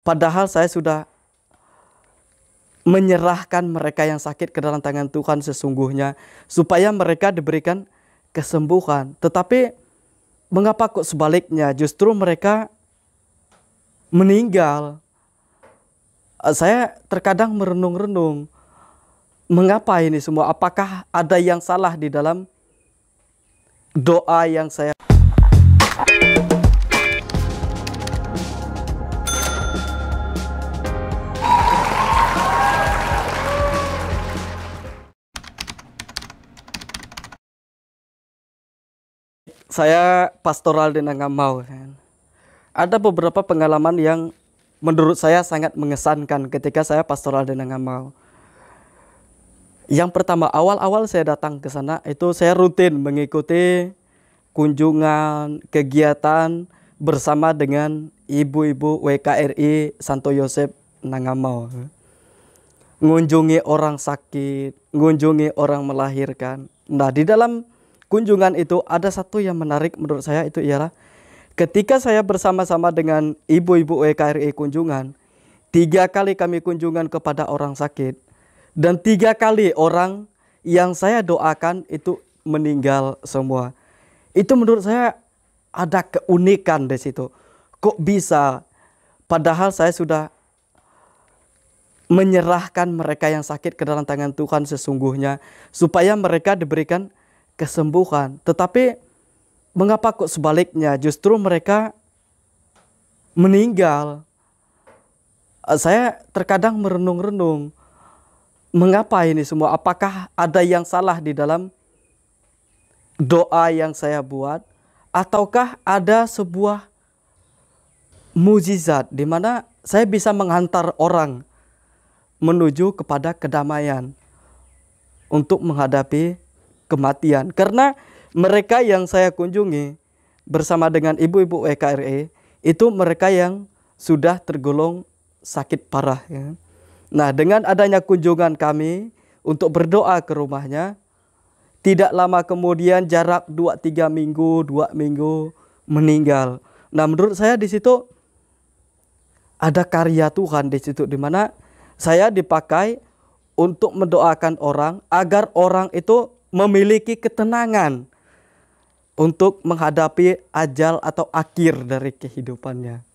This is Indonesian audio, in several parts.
Padahal saya sudah menyerahkan mereka yang sakit ke dalam tangan Tuhan sesungguhnya, supaya mereka diberikan kesembuhan. Tetapi mengapa kok sebaliknya? Justru mereka meninggal. Saya terkadang merenung-renung, mengapa ini semua? Apakah ada yang salah di dalam doa yang saya... Saya pastoral di Nangamau. Ada beberapa pengalaman yang menurut saya sangat mengesankan ketika saya pastoral di Nangamau. Yang pertama, awal-awal saya datang ke sana itu saya rutin mengikuti kunjungan, kegiatan bersama dengan ibu-ibu WKRI Santo Yosep Nangamau. Mengunjungi orang sakit, mengunjungi orang melahirkan. Nah, di dalam kunjungan itu ada satu yang menarik menurut saya, itu ialah ketika saya bersama-sama dengan ibu-ibu WKRI kunjungan, 3 kali kami kunjungan kepada orang sakit, dan 3 kali orang yang saya doakan itu meninggal semua. Itu menurut saya ada keunikan di situ. Kok bisa? Padahal saya sudah menyerahkan mereka yang sakit ke dalam tangan Tuhan sesungguhnya, supaya mereka diberikan kesembuhan. Tetapi mengapa kok sebaliknya? Justru mereka meninggal. Saya terkadang merenung-renung, mengapa ini semua? Apakah ada yang salah di dalam doa yang saya buat? Ataukah ada sebuah mukjizat di mana saya bisa menghantar orang menuju kepada kedamaian untuk menghadapi kematian? Karena mereka yang saya kunjungi bersama dengan ibu-ibu WKRI itu mereka yang sudah tergolong sakit parah, ya. Nah, dengan adanya kunjungan kami untuk berdoa ke rumahnya, tidak lama kemudian jarak 2-3 minggu, 2 minggu meninggal. Nah, menurut saya di situ ada karya Tuhan di situ, di mana saya dipakai untuk mendoakan orang agar orang itu memiliki ketenangan untuk menghadapi ajal atau akhir dari kehidupannya.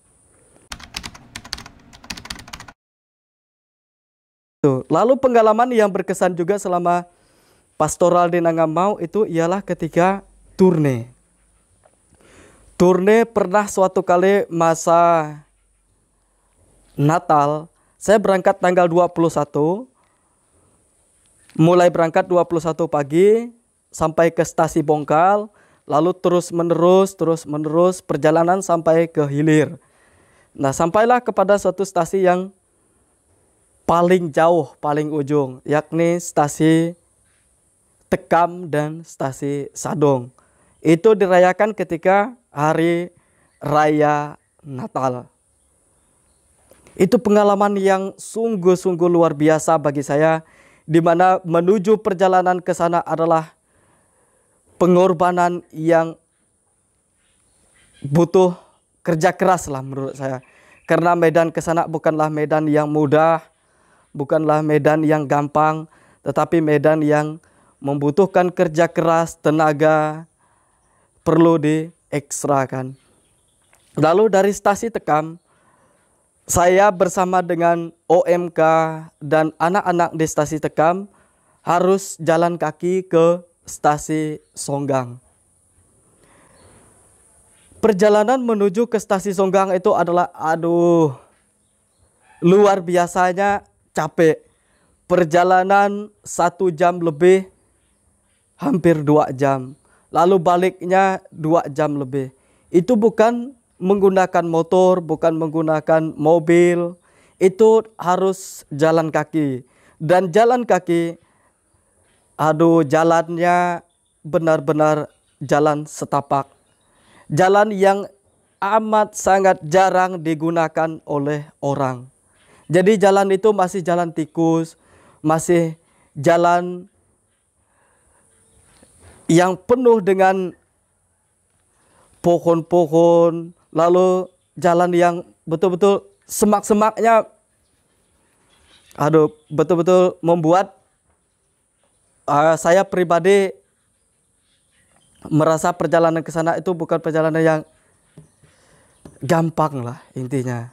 Lalu pengalaman yang berkesan juga selama pastoral di Nangamau itu ialah ketika turne. Turne pernah suatu kali masa Natal, saya berangkat tanggal 21, mulai berangkat 21 pagi sampai ke stasi Bongkal, lalu terus menerus perjalanan sampai ke hilir. Nah, sampailah kepada suatu stasi yang paling jauh, paling ujung, yakni stasi Tekam dan stasi Sadong. Itu dirayakan ketika hari raya Natal. Itu pengalaman yang sungguh-sungguh luar biasa bagi saya, di mana menuju perjalanan ke sana adalah pengorbanan yang butuh kerja keras lah menurut saya. Karena medan ke sana bukanlah medan yang mudah, bukanlah medan yang gampang, tetapi medan yang membutuhkan kerja keras, tenaga, perlu diekstrakan. Lalu dari stasi Tekam, saya bersama dengan OMK dan anak-anak di stasi Tekam harus jalan kaki ke stasi Songgang. Perjalanan menuju ke stasi Songgang itu adalah luar biasanya capek. Perjalanan 1 jam lebih, hampir 2 jam. Lalu baliknya 2 jam lebih. Itu bukan menggunakan motor, bukan menggunakan mobil. Itu harus jalan kaki. Dan jalan kaki, jalannya benar-benar jalan setapak. Jalan yang amat sangat jarang digunakan oleh orang. Jadi jalan itu masih jalan tikus, masih jalan yang penuh dengan pohon-pohon, lalu jalan yang betul-betul semak-semaknya, aduh, betul-betul membuat saya pribadi merasa perjalanan ke sana itu bukan perjalanan yang gampang lah intinya.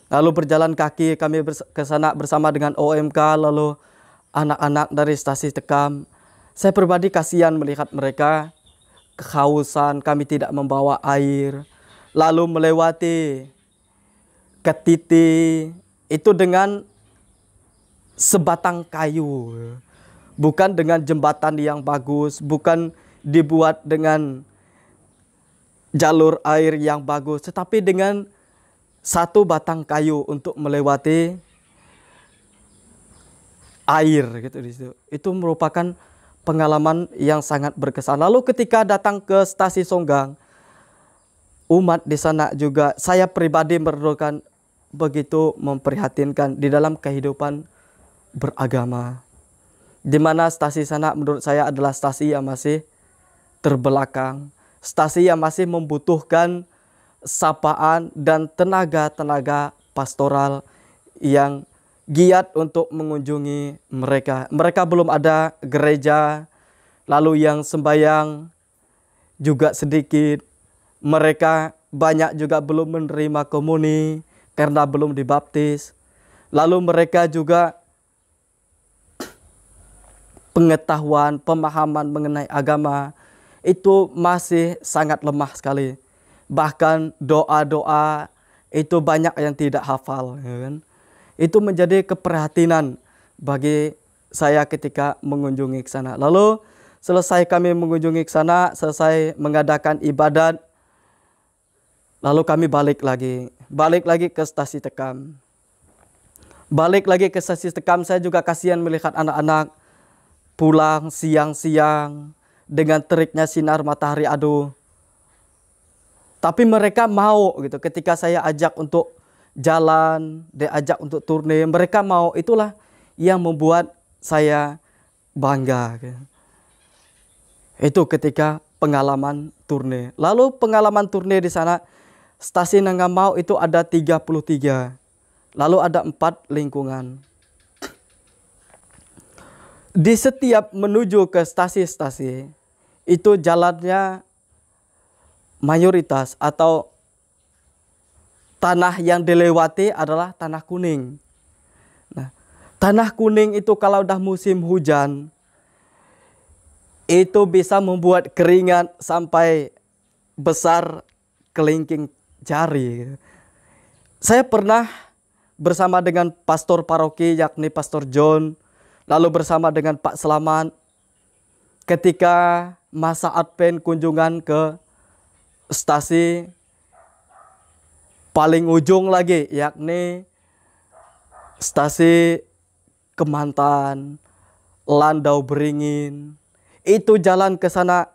Lalu berjalan kaki kami ke sana bersama dengan OMK, lalu anak-anak dari stasi Tekam. Saya pribadi kasihan melihat mereka kehausan, kami tidak membawa air. Lalu melewati Ketiti itu dengan sebatang kayu. Bukan dengan jembatan yang bagus, bukan dibuat dengan jalur air yang bagus, tetapi dengan satu batang kayu untuk melewati air gitu di situ. Itu merupakan pengalaman yang sangat berkesan. Lalu ketika datang ke stasi Songgang, umat di sana juga saya pribadi merenungkan begitu memprihatinkan di dalam kehidupan beragama. Di mana stasi sana menurut saya adalah stasi yang masih terbelakang, stasi yang masih membutuhkan sapaan dan tenaga-tenaga pastoral yang giat untuk mengunjungi mereka. Mereka belum ada gereja, lalu yang sembahyang juga sedikit. Mereka banyak juga belum menerima komuni karena belum dibaptis. Lalu mereka juga pengetahuan, pemahaman mengenai agama itu masih sangat lemah sekali. Bahkan doa-doa itu banyak yang tidak hafal, ya kan? Itu menjadi keprihatinan bagi saya ketika mengunjungi ke sana. Lalu selesai kami mengunjungi ke sana, selesai mengadakan ibadat, lalu kami balik lagi ke stasi Tekam. Balik lagi ke stasi Tekam, saya juga kasihan melihat anak-anak pulang siang-siang dengan teriknya sinar matahari, aduh. Tapi mereka mau gitu, ketika saya ajak untuk jalan, diajak untuk turne, mereka mau. Itulah yang membuat saya bangga. Itu ketika pengalaman turne. Lalu pengalaman turne di sana, stasi Nangamau itu ada 33. Lalu ada 4 lingkungan. Di setiap menuju ke stasi-stasi, itu jalannya mayoritas atau tanah yang dilewati adalah tanah kuning. Nah, tanah kuning itu kalau udah musim hujan, itu bisa membuat keringat sampai besar kelingking jari. Saya pernah bersama dengan pastor paroki yakni Pastor John, lalu bersama dengan Pak Selamat ketika masa Advent kunjungan ke stasi paling ujung lagi yakni stasi Kemantan, Landau Beringin. Itu jalan ke sana,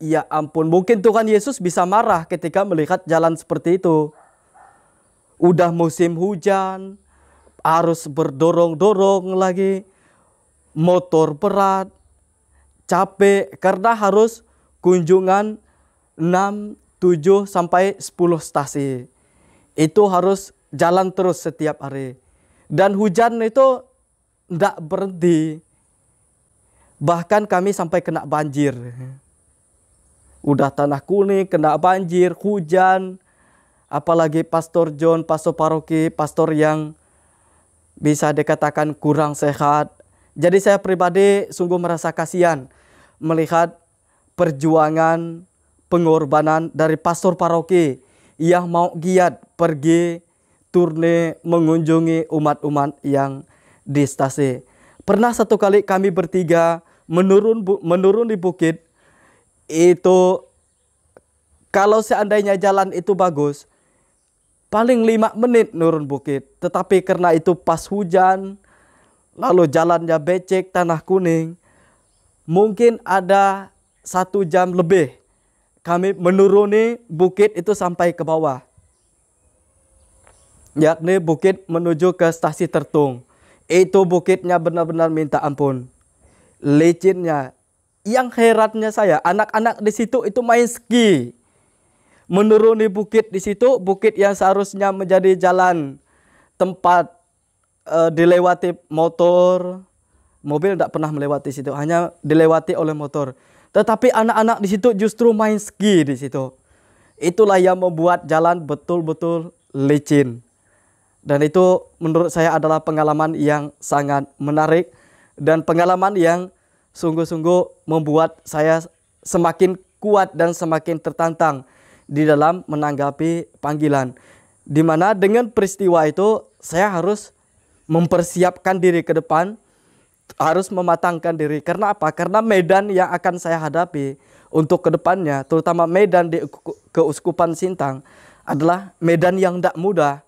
ya ampun, mungkin Tuhan Yesus bisa marah ketika melihat jalan seperti itu. Udah musim hujan, harus berdorong-dorong lagi, motor berat, capek karena harus kunjungan 6, 7 sampai 10 stasi. Itu harus jalan terus setiap hari. Dan hujan itu tidak berhenti. Bahkan kami sampai kena banjir. Udah tanah kuning, kena banjir, hujan. Apalagi Pastor John, pastor paroki, pastor yang bisa dikatakan kurang sehat. Jadi saya pribadi sungguh merasa kasihan melihat perjuangan, pengorbanan dari pastor paroki yang mau giat pergi turne mengunjungi umat-umat yang di stasi. Pernah satu kali kami bertiga menurun di bukit. Itu kalau seandainya jalan itu bagus, paling 5 menit nurun bukit. Tetapi karena itu pas hujan, lalu jalannya becek, tanah kuning, mungkin ada 1 jam lebih kami menuruni bukit itu sampai ke bawah. Yakni bukit menuju ke stasi Tertung. Itu bukitnya benar-benar minta ampun. Licinnya. Yang herannya saya, anak-anak di situ itu main ski. menuruni bukit di situ, bukit yang seharusnya menjadi jalan tempat dilewati motor, mobil tidak pernah melewati situ, hanya dilewati oleh motor. Tetapi anak-anak di situ justru main ski di situ. Itulah yang membuat jalan betul-betul licin. Dan itu menurut saya adalah pengalaman yang sangat menarik dan pengalaman yang sungguh-sungguh membuat saya semakin kuat dan semakin tertantang di dalam menanggapi panggilan. Di mana dengan peristiwa itu saya harus mempersiapkan diri ke depan, harus mematangkan diri. Karena apa? Karena medan yang akan saya hadapi untuk kedepannya, terutama medan di Keuskupan Sintang, adalah medan yang tidak mudah.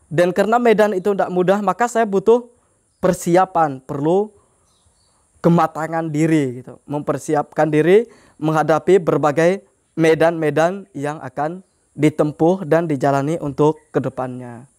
Dan karena medan itu tidak mudah, maka saya butuh persiapan, perlu kematangan diri, gitu. Mempersiapkan diri menghadapi berbagai medan-medan yang akan ditempuh dan dijalani untuk kedepannya.